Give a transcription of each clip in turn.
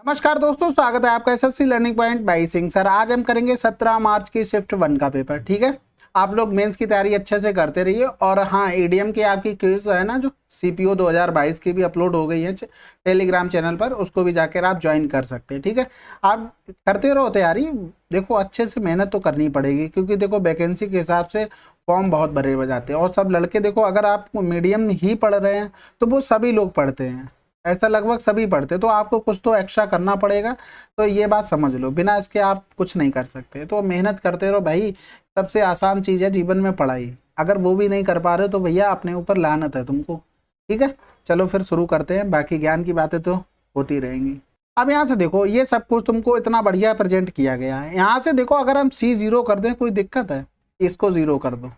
नमस्कार दोस्तों, स्वागत है आपका SSC learning point by Singh sir. आज हम करेंगे 17 मार्च की शिफ्ट 1 का पेपर। ठीक है, आप लोग मेंस की तैयारी अच्छे से करते रहिए। और हाँ, ईडीएम की आपकी क्विज है ना, जो सीपीओ 2022 की भी अपलोड हो गई है टेलीग्राम चैनल पर, उसको भी जाकर आप ज्वाइन कर सकते हैं। ठीक है, आप करते रहो तैयारी। देखो, अच्छे से मेहनत तो करनी पड़ेगी, क्योंकि देखो वैकेंसी के हिसाब से फॉर्म बहुत भरे हो जाते हैं। और सब लड़के देखो, अगर आप मीडियम ही पढ़ रहे हैं तो वो सभी लोग पढ़ते हैं, ऐसा लगभग सभी पढ़ते, तो आपको कुछ तो एक्स्ट्रा करना पड़ेगा। तो ये बात समझ लो, बिना इसके आप कुछ नहीं कर सकते। तो मेहनत करते रहो भाई, सबसे आसान चीज़ है जीवन में पढ़ाई। अगर वो भी नहीं कर पा रहे हो तो भैया अपने ऊपर लानत है तुमको। ठीक है, चलो फिर शुरू करते हैं। बाकी ज्ञान की बातें तो होती रहेंगी। अब यहाँ से देखो, ये सब कुछ तुमको इतना बढ़िया प्रेजेंट किया गया है। यहाँ से देखो, अगर हम C0 कर दें, कोई दिक्कत है? इसको 0 कर दो।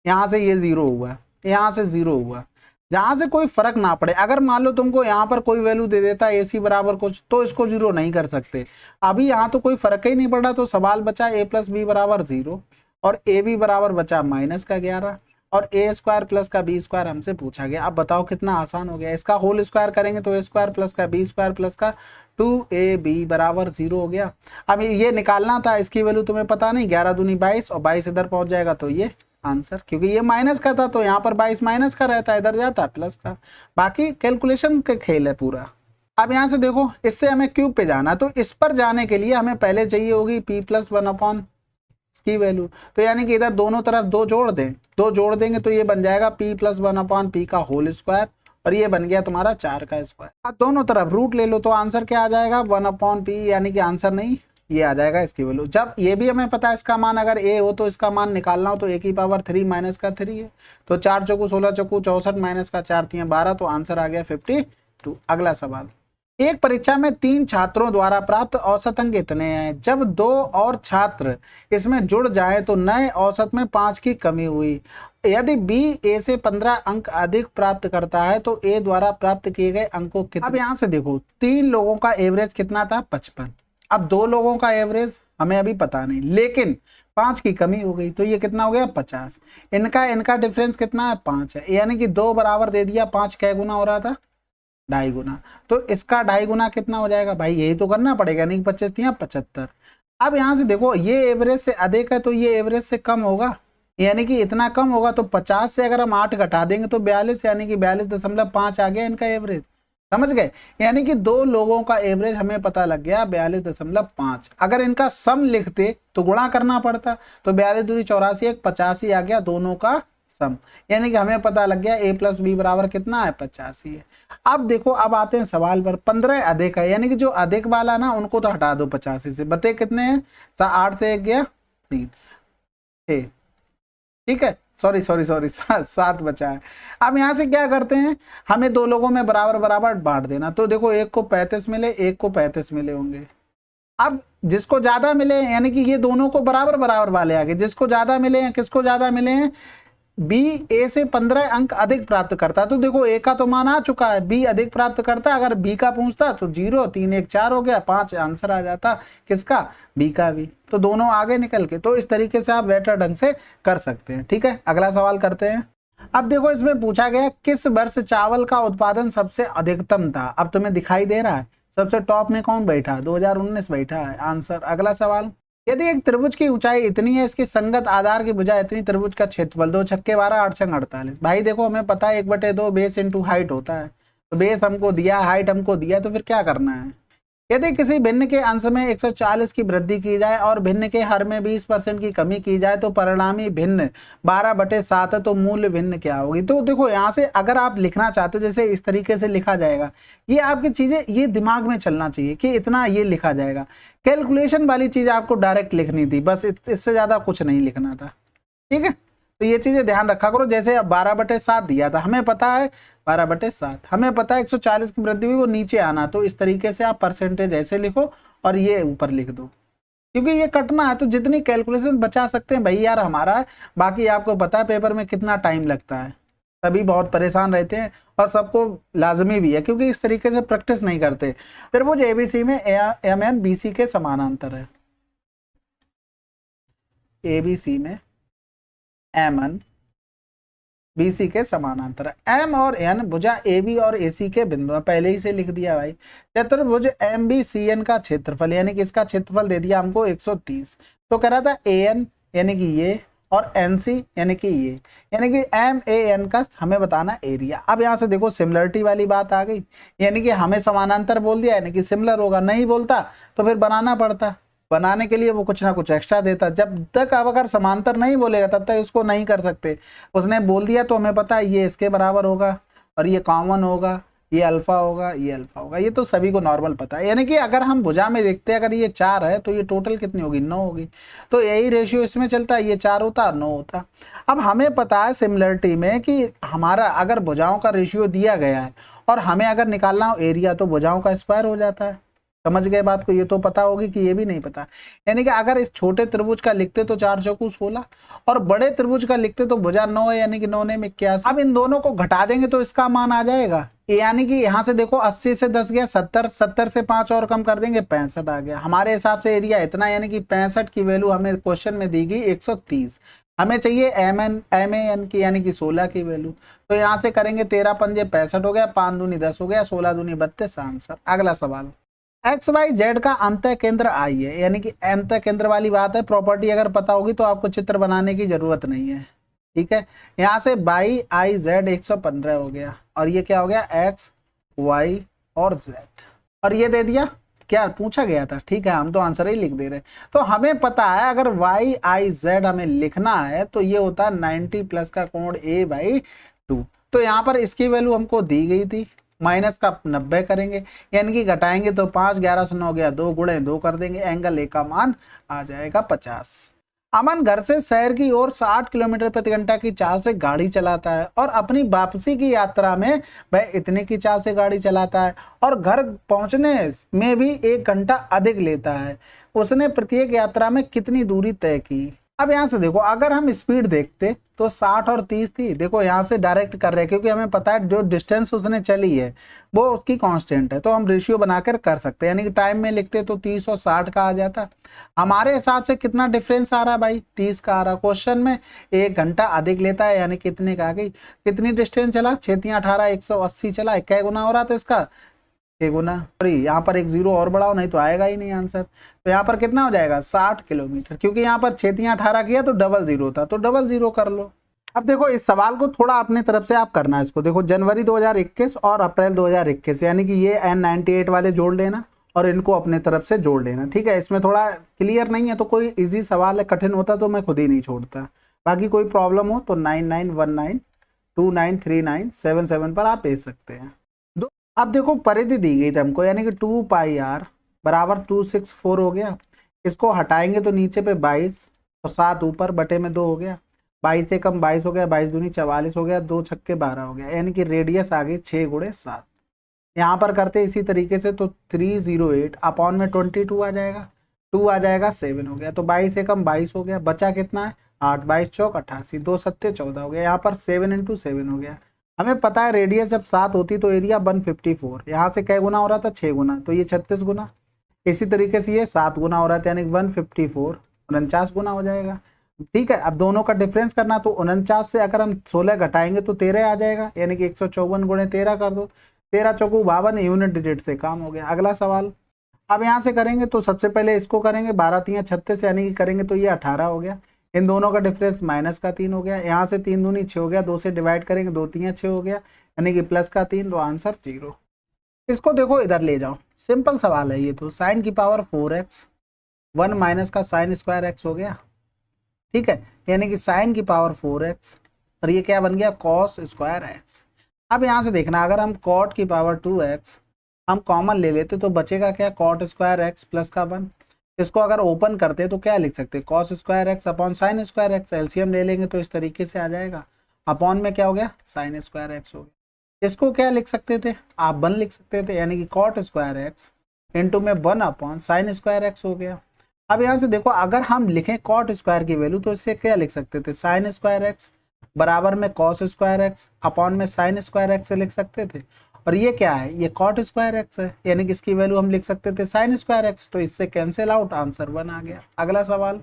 यहाँ से ये 0 हुआ, यहाँ से 0 हुआ, जहां से कोई फर्क ना पड़े। अगर मान लो तुमको यहाँ पर कोई वैल्यू दे देता है AC बराबर कुछ, तो इसको 0 नहीं कर सकते। अभी यहाँ तो कोई फर्क ही नहीं पड़ा, तो सवाल बचा A + B = 0 और AB बराबर बचा -11 और A² + का B² हमसे पूछा गया। अब बताओ कितना आसान हो गया। इसका होल स्क्वायर करेंगे तो A² + का B² + का 2AB = 0 हो गया। अब ये निकालना था, इसकी वैल्यू तुम्हें पता नहीं, 11 दूनी 22 और 22 इधर पहुंच जाएगा तो ये आंसर। क्योंकि ये माइनस का था तो यहाँ पर 22 माइनस का रहता है, इधर जाता है प्लस का। बाकी कैलकुलेशन का खेल है पूरा। अब यहाँ से देखो, इससे हमें क्यूब पे जाना, तो इस पर जाने के लिए हमें पहले चाहिए होगी P + 1/, इसकी वैल्यू। तो यानी कि इधर दोनों तरफ 2 जोड़ दें, 2 जोड़ देंगे तो ये बन जाएगा P + 1/P का होल स्क्वायर, और ये बन गया तुम्हारा 4 का स्क्वायर। अब दोनों तरफ रूट ले लो तो आंसर क्या आ जाएगा? 1/P, यानी कि आंसर नहीं, ये आ जाएगा इसकी वैल्यू। जब ये भी हमें पता है इसका मान अगर A हो तो इसका मान निकालना हो तो A³ - 3 है। तो 4 चौकू 16 चौकू 64 -4 × 12, तो आंसर आ गया 52। अगला सवाल, एक परीक्षा में 3 छात्रों द्वारा प्राप्त औसत अंक इतने हैं। जब 2 और छात्र इसमें जुड़ जाए तो नए औसत में 5 की कमी हुई। यदि B A से 15 अंक अधिक प्राप्त करता है तो A द्वारा प्राप्त किए गए अंकों कितने? अब यहाँ से देखो, 3 लोगों का एवरेज कितना था? 55। अब 2 लोगों का एवरेज हमें अभी पता नहीं, लेकिन 5 की कमी हो गई तो ये कितना हो गया? 50। इनका डिफरेंस कितना है? 5 है। यानी कि 2 बराबर दे दिया, 5 कै गुना हो रहा था? 2.5 गुना। तो इसका 2.5 गुना कितना हो जाएगा भाई? यही तो करना पड़ेगा, नहीं 25 या 75। अब यहाँ से देखो, ये एवरेज से अधिक है तो ये एवरेज से कम होगा, यानी कि इतना कम होगा। तो 50 से अगर हम 8 घटा देंगे तो 42, यानी कि 42.5 आ गया इनका एवरेज। समझ गए? यानी कि 2 लोगों का एवरेज हमें पता लग गया 42.5। अगर इनका सम लिखते तो गुणा करना पड़ता, तो 42 दूनी 84, 85 आ गया दोनों का सम। यानी कि हमें पता लग गया A + B बराबर कितना है? 85 है। अब देखो, अब आते हैं सवाल पर। 15 अधिक है, यानी कि जो अधिक वाला ना उनको तो हटा दो 85 से। बते कितने हैं? 8 से 1 गया 3, 6। ठीक है, सॉरी 7 बचा है। अब यहाँ से क्या करते हैं, हमें 2 लोगों में बराबर बराबर बांट देना। तो देखो, एक को 35 मिले, एक को 35 मिले होंगे। अब जिसको ज्यादा मिले, यानी कि ये दोनों को बराबर बराबर वाले आ गए, जिसको ज्यादा मिले हैं, किसको ज्यादा मिले हैं? B A से 15 अंक अधिक प्राप्त करता। तो देखो, A का तो मान आ चुका है, B अधिक प्राप्त करता। अगर B का पूछता तो 0, 3 1 4 हो गया, 5 आंसर आ जाता। किसका? B का भी। तो दोनों आगे निकल के, तो इस तरीके से आप बेटर ढंग से कर सकते हैं। ठीक है, अगला सवाल करते हैं। अब देखो, इसमें पूछा गया किस वर्ष चावल का उत्पादन सबसे अधिकतम था। अब तुम्हें दिखाई दे रहा है सबसे टॉप में कौन बैठा? 2019 बैठा है आंसर। अगला सवाल, यदि एक त्रिभुज की ऊंचाई इतनी है, इसकी संगत आधार की भुजा इतनी, त्रिभुज का क्षेत्रफल 2 छक्के 12 8 छंग 48। भाई देखो, हमें पता है 1/2 बेस इंटू हाइट होता है। तो बेस हमको दिया, हाइट हमको दिया, तो फिर क्या करना है? यदि किसी भिन्न के अंश में 140 की वृद्धि की जाए और भिन्न के हर में 20% की कमी की जाए तो परिणामी भिन्न 12/7 है, तो मूल्य भिन्न क्या होगी? तो देखो, यहाँ से अगर आप लिखना चाहते हो, जैसे इस तरीके से लिखा जाएगा, ये आपकी चीजें ये दिमाग में चलना चाहिए कि इतना ये लिखा जाएगा। कैलकुलेशन वाली चीज आपको डायरेक्ट लिखनी थी, बस इससे ज्यादा कुछ नहीं लिखना था। ठीक है, तो ये चीजें ध्यान रखा करो। जैसे अब 12/7 दिया था, हमें पता है 12/7, हमें पता है 140 की वृद्धि हुई, वो नीचे आना। तो इस तरीके से आप परसेंटेज ऐसे लिखो और ये ऊपर लिख दो, क्योंकि ये कटना है। तो जितनी कैलकुलेशन बचा सकते हैं भाई यार हमारा है। बाकी आपको पता है पेपर में कितना टाइम लगता है, सभी बहुत परेशान रहते हैं और सबको लाजमी भी है, क्योंकि इस तरीके से प्रैक्टिस नहीं करते। त्रिभुज ABC में MN BC के समानांतर है। ABC में MN BC के समानांतर है। M और N भुजा AB और AC के बिंदु है, पहले ही से लिख दिया भाई। चतुर्भुज MBCN का क्षेत्रफल यानी कि इसका क्षेत्रफल दे दिया हमको 130। तो कह रहा था AN यानी कि ये और NC यानी कि ये, यानी कि MAN का हमें बताना एरिया। अब यहाँ से देखो सिमिलरिटी वाली बात आ गई, यानी कि हमें समानांतर बोल दिया यानी कि सिमिलर होगा, नहीं बोलता तो फिर बनाना पड़ता, बनाने के लिए वो कुछ ना कुछ एक्स्ट्रा देता। जब तक अब अगर समांतर नहीं बोलेगा तब तक इसको नहीं कर सकते, उसने बोल दिया तो हमें पता है ये इसके बराबर होगा और ये कॉमन होगा, ये अल्फा होगा, ये अल्फा होगा, ये तो सभी को नॉर्मल पता है। यानी कि अगर हम भुजा में देखते हैं अगर ये 4 है तो ये टोटल कितनी होगी, 9 होगी। तो यही रेशियो इसमें चलता है, ये 4 होता 9 होता। अब हमें पता है सिमिलरिटी में कि हमारा अगर भुजाओं का रेशियो दिया गया है और हमें अगर निकालना हो एरिया तो भुजाओं का स्क्वायर हो जाता है। समझ गए बात को, ये तो पता होगी कि ये भी नहीं पता। यानी कि अगर इस छोटे त्रिभुज का लिखते तो 4 चौकू 16 और बड़े त्रिभुज का लिखते तो भुजा 9 है यानी कि 9 ने 81। अब इन दोनों को घटा देंगे तो इसका मान आ जाएगा, यानी कि यहाँ से देखो 80 से 10 गया 70, 70 से 5 और कम कर देंगे 65 आ गया। हमारे हिसाब से एरिया इतना, यानी कि 65 की वैल्यू हमें क्वेश्चन में दी गई 130। हमें चाहिए MAN की यानी कि 16 की वैल्यू। तो यहाँ से करेंगे 13 पंजे 65 हो गया, 5 दूनी 10 हो गया, 16 दूनी 32 आंसर। अगला सवाल, XYZ का अंतः केंद्र I है, यानी कि अंतः केंद्र वाली बात है। प्रॉपर्टी अगर पता होगी तो आपको चित्र बनाने की जरूरत नहीं है, ठीक है। यहाँ से YIZ 115 हो गया और ये क्या हो गया X Y और Z, और ये दे दिया क्या पूछा गया था, ठीक है, हम तो आंसर ही लिख दे रहे। तो हमें पता है अगर YIZ हमें लिखना है तो ये होता है 90 प्लस का कोण A/2। तो यहाँ पर इसकी वैल्यू हमको दी गई थी, माइनस का 90 करेंगे यानी कि घटाएंगे तो 5, 11 से 9 गया 2 गुणे 2 कर देंगे, एंगल ए का मान आ जाएगा 50। अमन घर से शहर की ओर 60 किलोमीटर प्रति घंटा की चाल से गाड़ी चलाता है और अपनी वापसी की यात्रा में वह इतने की चाल से गाड़ी चलाता है और घर पहुंचने में भी 1 घंटा अधिक लेता है। उसने प्रत्येक यात्रा में कितनी दूरी तय की। अब यहाँ से देखो अगर हम स्पीड देखते तो 60 और 30 थी, देखो यहाँ से डायरेक्ट कर रहे हैं क्योंकि हमें पता है जो डिस्टेंस उसने चली है वो उसकी कांस्टेंट है, तो हम रेशियो बनाकर कर सकते हैं। यानी कि टाइम में लिखते तो 30 और 60 का आ जाता। हमारे हिसाब से कितना डिफरेंस आ रहा भाई, 30 का आ रहा। क्वेश्चन में 1 घंटा अधिक लेता है यानी कितने का आ गई, कितनी डिस्टेंस चला 6 18 180 चला, क्या गुना हो रहा था इसका 6 गुना। यहाँ पर एक 0 और बढ़ाओ नहीं तो आएगा ही नहीं आंसर। तो यहाँ पर कितना हो जाएगा 60 किलोमीटर, क्योंकि यहाँ पर 6 18 किया तो डबल 0 था तो डबल 0 कर लो। अब देखो इस सवाल को थोड़ा अपने तरफ से आप करना है। इसको देखो जनवरी 2021 और अप्रैल 2021 यानी कि ये N98 वाले जोड़ लेना और इनको अपने तरफ से जोड़ लेना, ठीक है। इसमें थोड़ा क्लियर नहीं है तो कोई इजी सवाल है, कठिन होता तो मैं खुद ही नहीं छोड़ता। बाकी कोई प्रॉब्लम हो तो 9919293977 पर आप भेज सकते हैं। अब देखो परिधि दी गई थी हमको यानी कि 2 पाई r बराबर 264 हो गया। इसको हटाएंगे तो नीचे पे 22 और 7 ऊपर बटे में 2 हो गया, 22 से कम 22 हो गया, 22 दूनी 44 हो गया, 2 छक्के 12 हो गया, यानी कि रेडियस आ गई 6 गुणे 7। यहाँ पर करते इसी तरीके से तो 308 अपॉन में 22 आ जाएगा, 2 आ जाएगा 7 हो गया, तो 22 से कम 22 हो गया, बचा कितना है 8, 22 चौक 88, 2 सत्ते 14 हो गया। यहाँ पर 7 × 7 हो गया। हमें पता है रेडियस जब 7 होती तो एरिया 154, यहाँ से कै गुना हो रहा था 6 गुना, तो ये 36 गुना। इसी तरीके से ये 7 गुना हो रहा था यानी 154 49 गुना हो जाएगा, ठीक है। अब दोनों का डिफरेंस करना तो 49 से अगर हम 16 घटाएंगे तो 13 आ जाएगा, यानी कि 154 गुणे 13 कर दो, 13 चौकू 52 यूनिट डिजिट से काम हो गया। अगला सवाल अब यहाँ से करेंगे तो सबसे पहले इसको करेंगे 12 3 36 यानी कि करेंगे तो ये 18 हो गया। इन दोनों का डिफरेंस माइनस का 3 हो गया, यहाँ से 3 दूनी 6 हो गया, 2 से डिवाइड करेंगे 2 3 6 हो गया यानी कि प्लस का 3, तो आंसर 0। इसको देखो इधर ले जाओ, सिंपल सवाल है ये तो, साइन की पावर 4x 1 माइनस का साइन स्क्वायर x हो गया, ठीक है, यानी कि साइन की पावर 4x और ये क्या बन गया कॉस स्क्वायर x। अब यहाँ से देखना अगर हम कॉट की पावर 2x हम कॉमन ले लेते तो बचेगा क्या कॉट स्क्वायर x प्लस का 1। इसको अगर ओपन करते तो क्या लिख सकते cos square x upon sine square x, LCM ले लेंगे तो इस तरीके से आ जाएगा, अपॉन में क्या हो गया साइन स्क्वायर x हो गया। इसको क्या लिख सकते थे आप 1 लिख सकते थे, यानी कि कॉट स्क्वायर x इंटू में 1 अपॉन साइन स्क्वायर x हो गया। अब यहाँ से देखो अगर हम लिखें कॉट स्क्वायर की वैल्यू तो इससे क्या लिख सकते थे साइन स्क्वायर x बराबर में कॉस स्क्वायर x अपॉन में साइन स्क्वायर x से लिख सकते थे, और ये क्या है ये कॉट स्क्वायर x है यानी कि इसकी वैल्यू हम लिख सकते थे साइन स्क्वायर x, तो इससे कैंसिल आउट आंसर 1 आ गया। अगला सवाल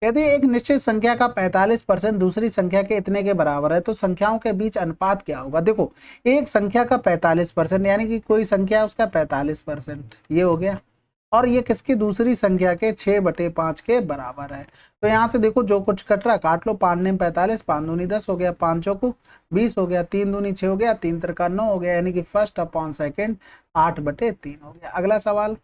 यदि एक निश्चित संख्या का 45% दूसरी संख्या के इतने के बराबर है तो संख्याओं के बीच अनुपात क्या होगा। देखो एक संख्या का 45% यानी कि कोई संख्या है उसका 45%, ये हो गया, और ये किसकी दूसरी संख्या के 6/5 के बराबर है। तो यहाँ से देखो जो कुछ कट रहा काट लो, 5 ने 45, 5 दूनी 10 हो गया, 5 चौकू 20 हो गया, 3 दूनी 6 हो गया, 3 त्रिका 9 हो गया, यानी कि फर्स्ट अपॉन सेकेंड 8/3 हो गया। अगला सवाल,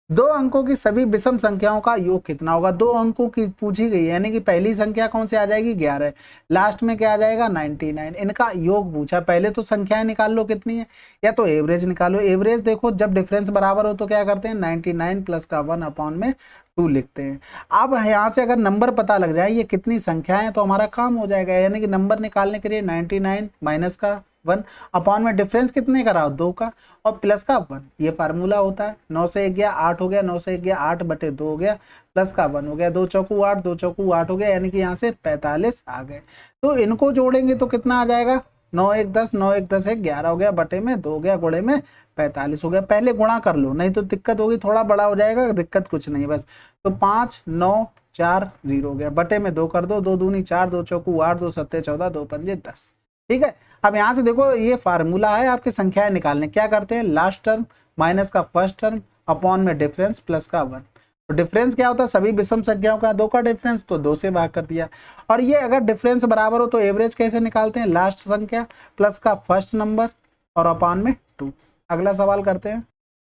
दो अंकों की सभी विषम संख्याओं का योग कितना होगा। दो अंकों की पूछी गई यानी कि पहली संख्या कौन सी आ जाएगी 11, लास्ट में क्या आ जाएगा 99, इनका योग पूछा। पहले तो संख्याएं निकाल लो कितनी है, या तो एवरेज निकालो। एवरेज देखो जब डिफरेंस बराबर हो तो क्या करते हैं 99 प्लस का 1/2 लिखते हैं। अब यहाँ से अगर नंबर पता लग जाए ये कितनी संख्याएं हैं तो हमारा काम हो जाएगा, यानी कि नंबर निकालने के लिए 99 माइनस का 1 अपॉन में डिफरेंस कितने का रहा 2 का और प्लस का 1, ये फार्मूला होता है। 9 से 1 गया 8 हो गया, 9 से 1 गया 8/2 हो गया, प्लस का 1 हो गया, 2 चौकू 8, 2 चौकू 8 हो गया, यानी कि यहाँ से 45 आ गए। तो इनको जोड़ेंगे तो कितना आ जाएगा 9 1 10, 9 1 10 1 11 हो गया, बटे में 2 हो गया, गुणे में 45 हो गया। पहले गुणा कर लो नहीं तो दिक्कत होगी, थोड़ा बड़ा हो जाएगा, दिक्कत कुछ नहीं बस। तो 5 9 4 0 हो गया, बटे में 2 कर दो, 2 दूनी 4, 2 चौकू 8, 2 सत्ते 14, 2 पंजे 10। ठीक है, अब यहाँ से देखो ये फार्मूला है आपकी संख्याएं निकालने, क्या करते हैं लास्ट टर्म माइनस का फर्स्ट टर्म अपॉन में डिफरेंस प्लस का 1। तो डिफरेंस क्या होता है सभी विषम संख्याओं का 2 का डिफरेंस, तो 2 से भाग कर दिया। और ये अगर डिफरेंस बराबर हो तो एवरेज कैसे निकालते हैं, लास्ट संख्या प्लस का फर्स्ट नंबर और अपॉन में 2। अगला सवाल करते हैं।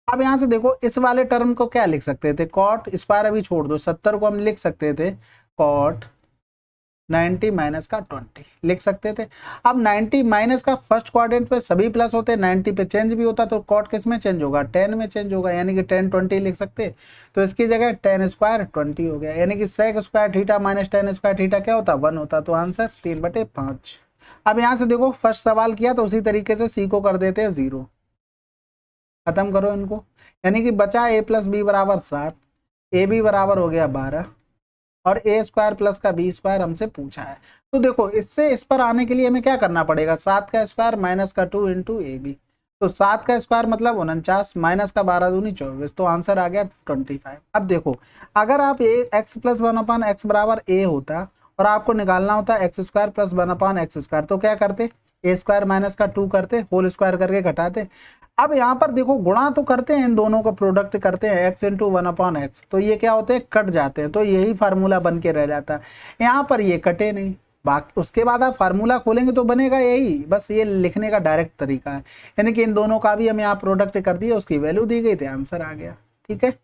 अब यहाँ से देखो इस वाले टर्म को क्या लिख सकते थे, कॉट स्क्वायर अभी छोड़ दो, 70 को हम लिख सकते थे कॉट 90 माइनस का 20 लिख सकते थे। अब 90 माइनस का फर्स्ट क्वाड्रेंट पे सभी प्लस होते, 90 पे चेंज भी होता, तो कॉट किस में चेंज होगा 10 में चेंज होगा, यानी कि 10 20 लिख सकते। तो इसकी जगह 10 स्क्वायर 20 हो गया, यानी कि sec square theta minus 10 square theta क्या होता 1 होता। तो आंसर 3/5। अब यहाँ से देखो फर्स्ट सवाल किया तो उसी तरीके से सी को कर देते हैं 0, खत्म करो इनको, यानी कि बचा a प्लस बी बराबर 7, ए बी बराबर हो गया 12 और ए स्क्वायर प्लस का बी स्क्वायर हमसे पूछा है। तो देखो इससे इस पर आने के लिए हमें क्या करना पड़ेगा, 7 का स्क्वायर माइनस का 2 इंटू ए बी, तो 7 का स्क्वायर मतलब 49 माइनस का 12 दूनी 24, तो आंसर आ गया 25। अब देखो अगर आप एक्स प्लस 1/x बराबर ए होता और आपको निकालना होता x square plus 1/x square, तो क्या करते ए स्क्वायर माइनस का 2 करते, होल स्क्वायर करके घटाते। अब यहाँ पर देखो गुणा तो करते हैं, इन दोनों का प्रोडक्ट करते हैं x इंटू 1/x, तो ये क्या होते हैं कट जाते हैं, तो यही फार्मूला बन के रह जाता है। यहाँ पर ये कटे नहीं, बाकी उसके बाद आप फार्मूला खोलेंगे तो बनेगा यही, बस ये लिखने का डायरेक्ट तरीका है, यानी कि इन दोनों का भी हम यहाँ प्रोडक्ट कर दिया, उसकी वैल्यू दी गई थी, आंसर आ गया। ठीक है,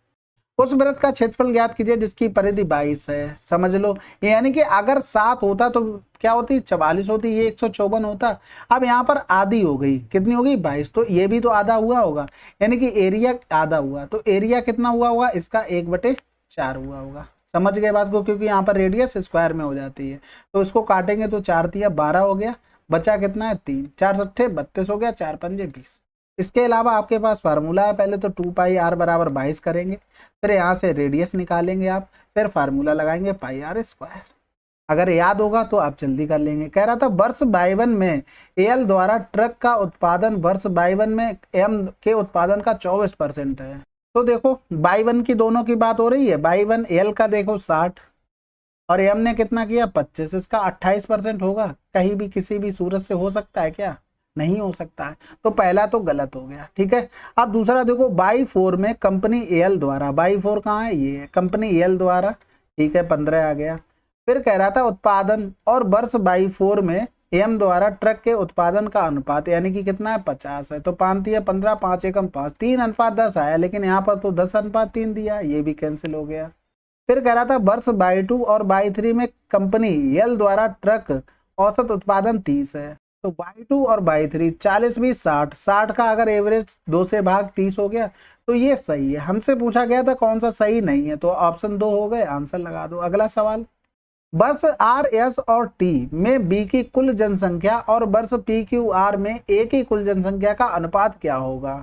उस वृत्त का क्षेत्रफल ज्ञात कीजिए जिसकी परिधि 22 है, समझ लो, यानी कि अगर 7 होता तो क्या होती 44 होती, ये 154 होता। अब यहाँ पर आधी हो गई, कितनी होगी 22, तो ये भी तो आधा हुआ होगा, यानी कि एरिया आधा हुआ, तो एरिया कितना हुआ होगा इसका 1/4 हुआ होगा। समझ गए बात को, क्योंकि यहाँ पर रेडियस स्क्वायर में हो जाती है, तो इसको काटेंगे तो 4 तिया 12 हो गया, बचा कितना है 3, 4 सट्ठे 32 हो गया, 4 पंजे 20। इसके अलावा आपके पास फार्मूला है, पहले तो 2 पाई r बराबर 22 करेंगे, फिर यहाँ से रेडियस निकालेंगे आप, फिर फार्मूला लगाएंगे पाई r स्क्वायर। अगर याद होगा तो आप जल्दी कर लेंगे। कह रहा था वर्ष 52 में एल द्वारा ट्रक का उत्पादन वर्ष 52 में एम के उत्पादन का 24% है। तो देखो 52 की दोनों की बात हो रही है, 52 एल का देखो 60 और एम ने कितना किया 25, इसका 28% होगा। कहीं भी किसी भी सूरत से हो सकता है क्या, नहीं हो सकता है, तो पहला तो गलत हो गया। ठीक है, अब दूसरा देखो 22 में कंपनी एल द्वारा, 22 कहाँ है ये है कंपनी एल द्वारा, ठीक है 15 आ गया। फिर कह रहा था उत्पादन और वर्ष 22 में एम द्वारा ट्रक के उत्पादन का अनुपात यानी कि कितना है 50 है, तो 5 तिया 15, 5 एकम 5, 3:10 आया, लेकिन यहाँ पर तो 10:3 दिया, ये भी कैंसिल हो गया। फिर कह रहा था वर्ष 22 और 23 में कंपनी एल द्वारा ट्रक औसत उत्पादन 30 है, तो 22 और 23 40 20 60, 60 का अगर एवरेज 2 से भाग 30 हो गया, तो ये सही है। हमसे पूछा गया था कौन सा सही नहीं है, तो ऑप्शन 2 हो गए, आंसर लगा दो। अगला सवाल, वर्ष आर एस और टी में बी की कुल जनसंख्या और वर्ष पी क्यू आर में ए की कुल जनसंख्या का अनुपात क्या होगा।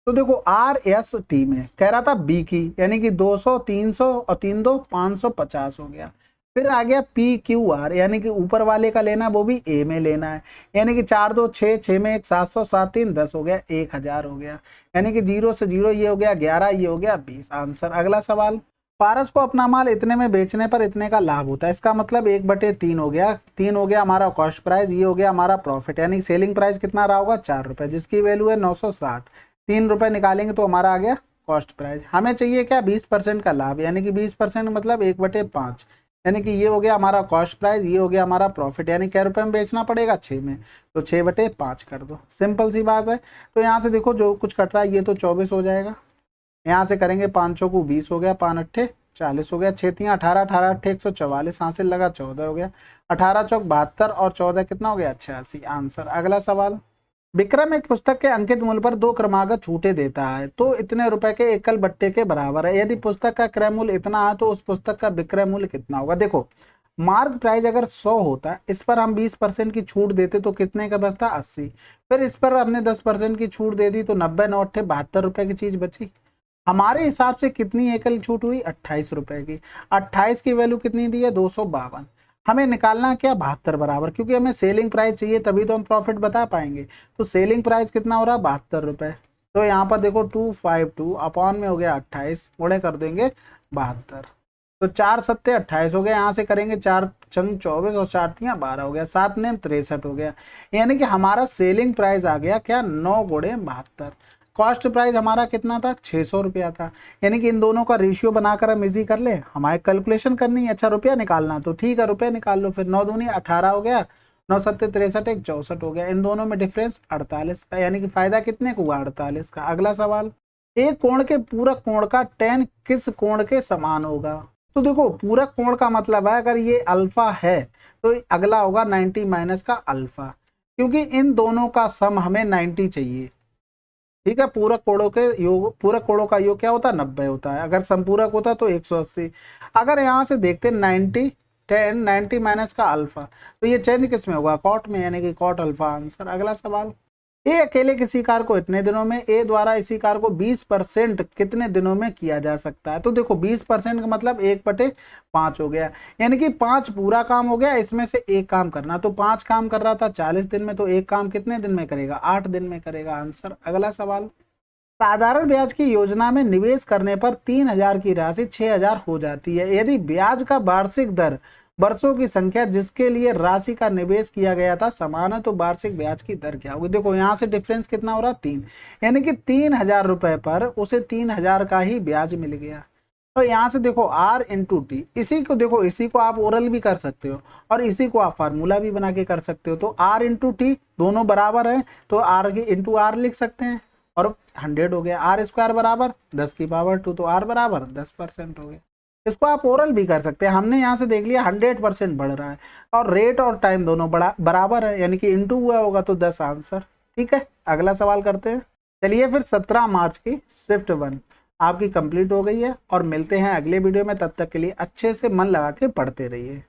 तो देखो आर एस टी में कह रहा था बी की यानी कि 200 300 और 3 2 550 हो गया। फिर आ गया पी क्यू आर यानी कि ऊपर वाले का लेना, वो भी ए में लेना है, यानी कि 4 2 6, 6 में 1 700, 7 3 10 हो गया, 1000 हो गया, यानी कि 0 से 0 ये हो गया 11, ये हो गया 20, आंसर। अगला सवाल, पारस को अपना माल इतने में बेचने पर इतने का लाभ होता है, इसका मतलब 1/3 हो गया। 3 हो गया हमारा कॉस्ट प्राइस, ये हो गया हमारा प्रॉफिट, यानी सेलिंग प्राइस कितना रहा होगा 4 रुपये, जिसकी वैल्यू है 960। 3 रुपये निकालेंगे तो हमारा आ गया कॉस्ट प्राइस। हमें चाहिए क्या 20% का लाभ, यानी कि 20% मतलब 1/5, यानी कि ये हो गया हमारा कॉस्ट प्राइस, ये हो गया हमारा प्रॉफिट, यानी क्या रुपये में बेचना पड़ेगा 6 में, तो 6/5 कर दो, सिंपल सी बात है। तो यहाँ से देखो जो कुछ कट रहा है ये तो 24 हो जाएगा, यहाँ से करेंगे 5 चौको 20 हो गया, 5 अट्ठे 40 हो गया, 6 तियां 18, 18 अट्ठे 144, हासिल लगा 14 हो गया, 18 चौक 72 और 14 कितना हो गया 86, आंसर। अगला सवाल, विक्रम एक पुस्तक के अंकित मूल्य पर 2 क्रमागत छूटे देता है तो इतने रुपए के एकल बट्टे के बराबर है। यदि पुस्तक का क्रय मूल्य इतना है तो उस पुस्तक का विक्रय मूल्य कितना होगा। देखो मार्क प्राइस अगर 100 होता, इस पर हम 20% की छूट देते तो कितने का बचता 80, फिर इस पर हमने 10% की छूट दे दी तो 90 9 अट्ठे 72 रुपए की चीज बची। हमारे हिसाब से कितनी एकल छूट हुई 28 रुपए की। 28 की वैल्यू कितनी दी है 252। हमें निकालना क्या 72 बराबर, क्योंकि हमें सेलिंग प्राइस चाहिए तभी तो हम प्रॉफिट बता पाएंगे। तो सेलिंग प्राइस कितना हो रहा है 72 रुपए, तो यहाँ पर देखो 252 अपॉन में हो गया 28, गुणे कर देंगे 72, तो 4 सत्ते 28 हो गया। यहाँ से करेंगे 4 चंग 24 और 4 तियां 12 हो गया, 7 ने 63 हो गया, यानी कि हमारा सेलिंग प्राइस आ गया क्या 9 गुणे 72। कॉस्ट प्राइस हमारा कितना था 600 रुपया था, यानी कि इन दोनों का रेशियो बनाकर हम इजी कर ले, हमारे कैलकुलेशन करनी है। अच्छा रुपया निकालना तो ठीक है रुपया निकाल लो, फिर 9 दूनी 18 हो गया, 9 सत्ते 63, 1 64 हो गया, इन दोनों में डिफरेंस 48 का, यानी कि फायदा कितने को हुआ 48 का। अगला सवाल, एक कोण के पूरक कोण का tan किस कोण के समान होगा। तो देखो पूरक कोण का मतलब है अगर ये अल्फा है तो अगला होगा 90 माइनस का अल्फा, क्योंकि इन दोनों का सम हमें 90 चाहिए, ठीक है। पूरक कोणों के योग, पूरक कोणों का योग क्या होता है 90 होता है, अगर संपूरक होता तो 180। अगर यहाँ से देखते 90 10 90 माइनस का अल्फा, तो ये चेंज किस में होगा कॉट में, यानी कि कॉट अल्फा, आंसर। अगला सवाल, ए अकेले किसी कार को इतने दिनों में, ए द्वारा इसी कार को 20% कितने दिनों में किया जा सकता है। तो देखो 20% का मतलब 1/5 हो गया, यानी कि 5 पूरा काम हो गया, इसमें से एक काम करना, तो 5 काम कर रहा था 40 दिन में, तो एक काम कितने दिन में करेगा 8 दिन में करेगा, आंसर। अगला सवाल, साधारण ब्याज की योजना में निवेश करने पर 3000 की राशि 6000 हो जाती है। यदि ब्याज का वार्षिक दर वर्षों की संख्या जिसके लिए राशि का निवेश किया गया था समान है तो वार्षिक ब्याज की दर क्या होगी। देखो यहाँ से डिफरेंस कितना हो रहा 3, यानी कि 3000 रुपए पर उसे 3000 का ही ब्याज मिल गया। तो यहाँ से देखो R इंटू टी, इसी को देखो इसी को आप ओरल भी कर सकते हो और इसी को आप फार्मूला भी बना के कर सकते हो। तो R इंटू टी दोनों बराबर है तो R की इंटू R लिख सकते हैं और 100 हो गया, R स्क्वायर बराबर 10 की पावर 2, तो R बराबर 10% हो गया। इसको आप ओरल भी कर सकते हैं, हमने यहाँ से देख लिया 100% बढ़ रहा है और रेट और टाइम दोनों बराबर है, यानी कि इंटू हुआ होगा तो 10, आंसर। ठीक है, अगला सवाल करते हैं। चलिए फिर 17 मार्च की शिफ्ट 1 आपकी कंप्लीट हो गई है और मिलते हैं अगले वीडियो में, तब तक के लिए अच्छे से मन लगा के पढ़ते रहिए।